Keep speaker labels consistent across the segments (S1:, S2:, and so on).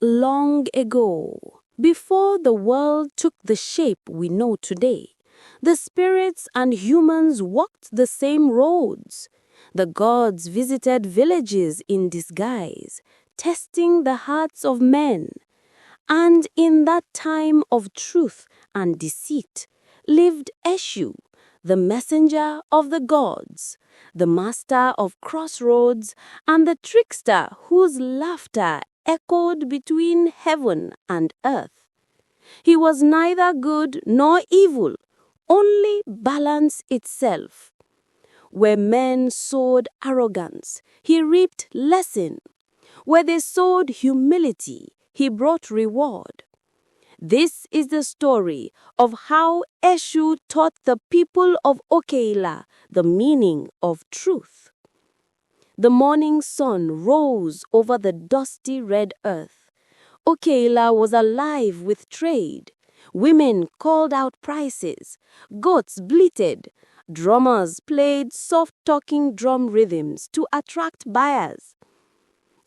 S1: Long ago, before the world took the shape we know today, the spirits and humans walked the same roads. The gods visited villages in disguise, testing the hearts of men. And in that time of truth and deceit lived Eshu, the messenger of the gods, the master of Crossroads, and the trickster whose laughter echoed between heaven and earth. He was neither good nor evil, only balance itself. Where men sowed arrogance, he reaped lesson. Where they sowed humility, he brought reward. This is the story of how Eshu taught the people of Oke-Ila the meaning of truth. The morning sun rose over the dusty red earth. Oke-Ila was alive with trade. Women called out prices. Goats bleated. Drummers played soft-talking drum rhythms to attract buyers.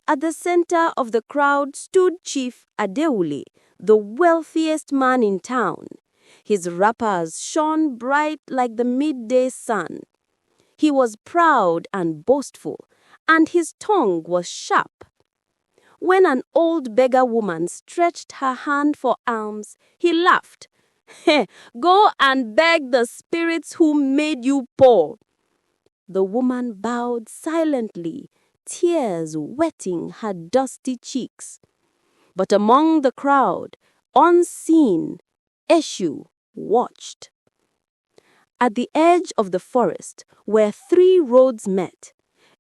S1: At the center of the crowd stood Chief Adewule, the wealthiest man in town. His wrappers shone bright like the midday sun. He was proud and boastful, and his tongue was sharp. When an old beggar woman stretched her hand for alms, he laughed. "Go and beg the spirits who made you poor." The woman bowed silently, tears wetting her dusty cheeks. But among the crowd, unseen, Eshu watched. At the edge of the forest, where three roads met,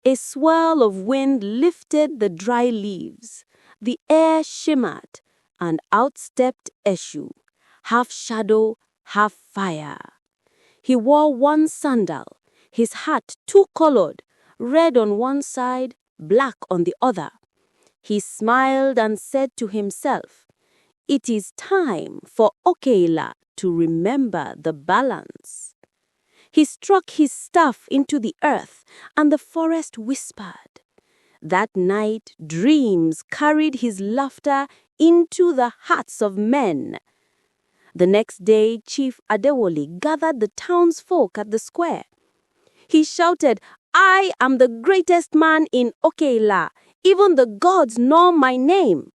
S1: a swirl of wind lifted the dry leaves. The air shimmered, and out stepped Eshu, half shadow, half fire. He wore one sandal, his hat two-colored, red on one side, black on the other. He smiled and said to himself, "It is time for Oke-Ila to remember the balance." He struck his staff into the earth, and the forest whispered. That night, dreams carried his laughter into the hearts of men. The next day, Chief Adewole gathered the townsfolk at the square. He shouted, "I am the greatest man in Oke-Ila. Even the gods know my name."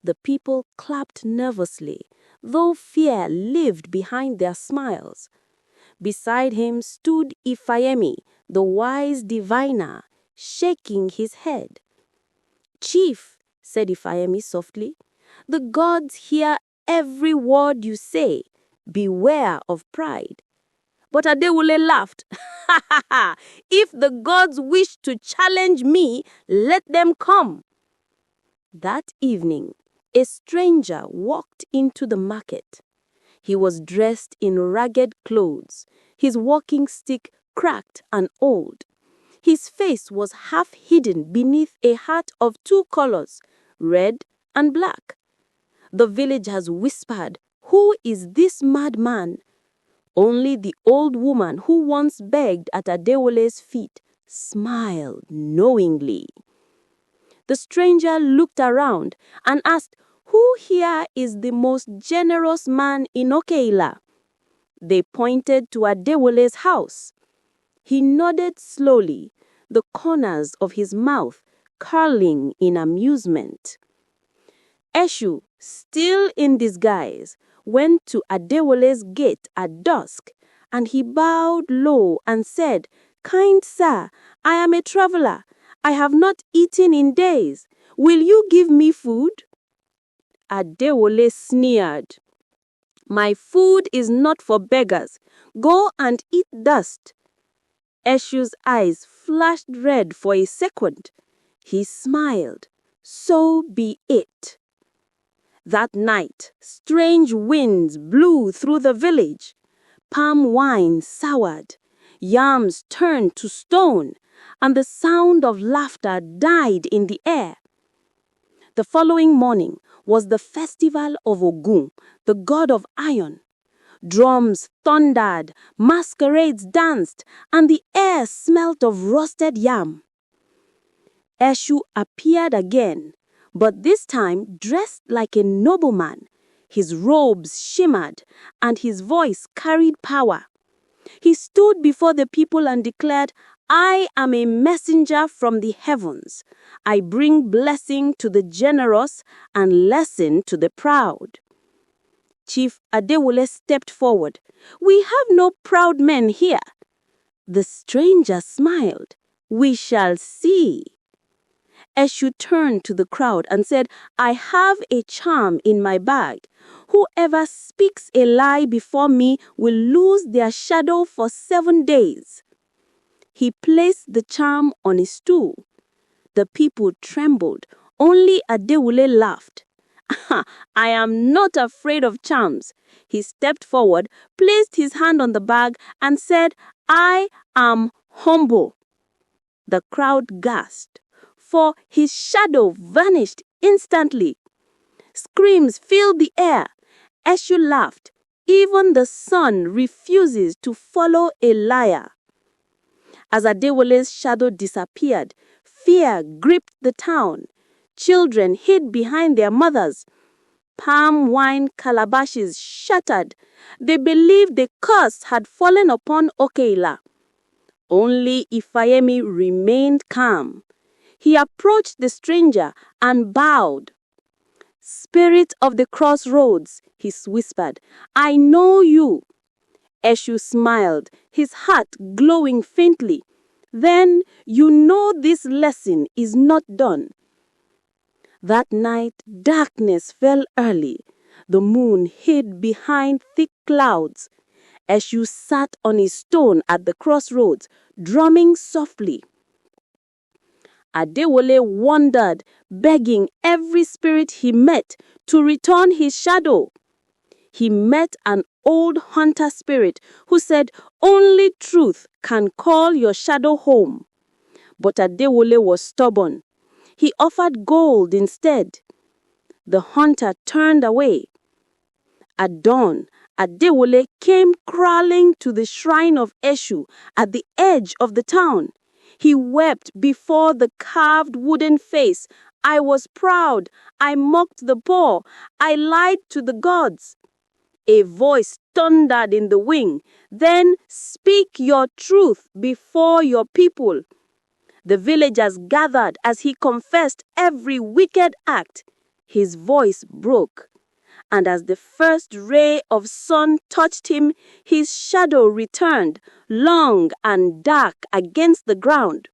S1: The people clapped nervously, though fear lived behind their smiles. Beside him stood Ifayemi, the wise diviner, shaking his head. "Chief," said Ifayemi softly, "the gods hear every word you say. Beware of pride." But Adewule laughed. "If the gods wish to challenge me, let them come." That evening, a stranger walked into the market. He was dressed in ragged clothes, his walking stick cracked and old. His face was half hidden beneath a hat of two colors, red and black. The villagers whispered, "Who is this madman?" Only the old woman who once begged at Adewole's feet smiled knowingly. The stranger looked around and asked, "Who here is the most generous man in Oke-Ila?" They pointed to Adewole's house. He nodded slowly, the corners of his mouth curling in amusement. Eshu, still in disguise, went to Adewole's gate at dusk, and he bowed low and said, "Kind sir, I am a traveler. I have not eaten in days. Will you give me food?" Adewole sneered. "My food is not for beggars. Go and eat dust." Eshu's eyes flashed red for a second. He smiled. "So be it." That night, strange winds blew through the village. Palm wine soured, yams turned to stone, and the sound of laughter died in the air. The following morning was the festival of Ogun, the god of iron. Drums thundered, masquerades danced, and the air smelt of roasted yam. Eshu appeared again, but this time dressed like a nobleman. His robes shimmered, and his voice carried power. He stood before the people and declared, "I am a messenger from the heavens. I bring blessing to the generous and lesson to the proud." Chief Adewole stepped forward. "We have no proud men here." The stranger smiled. "We shall see." Eshu turned to the crowd and said, "I have a charm in my bag. Whoever speaks a lie before me will lose their shadow for 7 days." He placed the charm on a stool. The people trembled. Only Adewole laughed. "I am not afraid of charms." He stepped forward, placed his hand on the bag, and said, "I am humble." The crowd gasped, for his shadow vanished instantly. Screams filled the air. Eshu laughed. "Even the sun refuses to follow a liar." As Adewole's shadow disappeared, fear gripped the town. Children hid behind their mothers. Palm wine calabashes shattered. They believed the curse had fallen upon Oke-Ila. Only Ifayemi remained calm. He approached the stranger and bowed. "Spirit of the Crossroads," he whispered, "I know you." Eshu smiled, his heart glowing faintly. "Then you know this lesson is not done." That night, darkness fell early. The moon hid behind thick clouds. Eshu sat on a stone at the crossroads, drumming softly. Adewole wandered, begging every spirit he met to return his shadow. He met an old hunter spirit who said only truth can call your shadow home. But Adewole was stubborn. He offered gold instead. The hunter turned away. At dawn, Adewole came crawling to the shrine of Eshu at the edge of the town. He wept before the carved wooden face. "I was proud. I mocked the poor. I lied to the gods." A voice thundered in the wing. "Then speak your truth before your people." The villagers gathered as he confessed every wicked act. His voice broke, and as the first ray of sun touched him, his shadow returned, long and dark against the ground.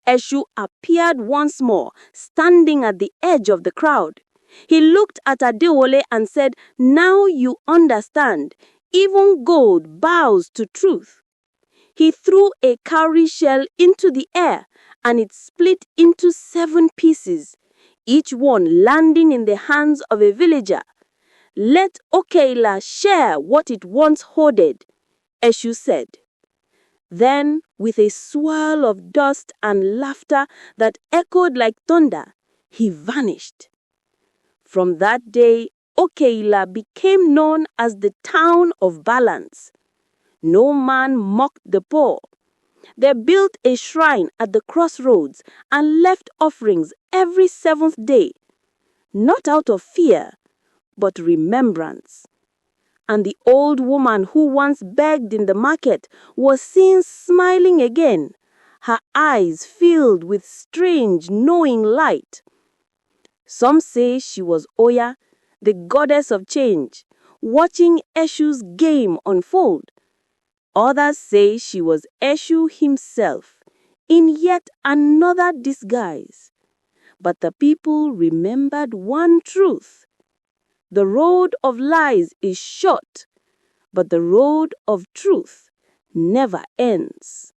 S1: Eshu appeared once more, standing at the edge of the crowd. He looked at Adewole and said, "Now you understand. Even gold bows to truth." He threw a cowrie shell into the air, and it split into 7 pieces, each one landing in the hands of a villager. "Let Oke-Ila share what it once hoarded," Eshu said. Then, with a swirl of dust and laughter that echoed like thunder, he vanished. From that day, Oke-Ila became known as the town of balance. No man mocked the poor. They built a shrine at the crossroads and left offerings every 7th day, not out of fear, but remembrance. And the old woman who once begged in the market was seen smiling again, her eyes filled with strange, knowing light. Some say she was Oya, the goddess of change, watching Eshu's game unfold. Others say she was Eshu himself, in yet another disguise. But the people remembered one truth. The road of lies is short, but the road of truth never ends.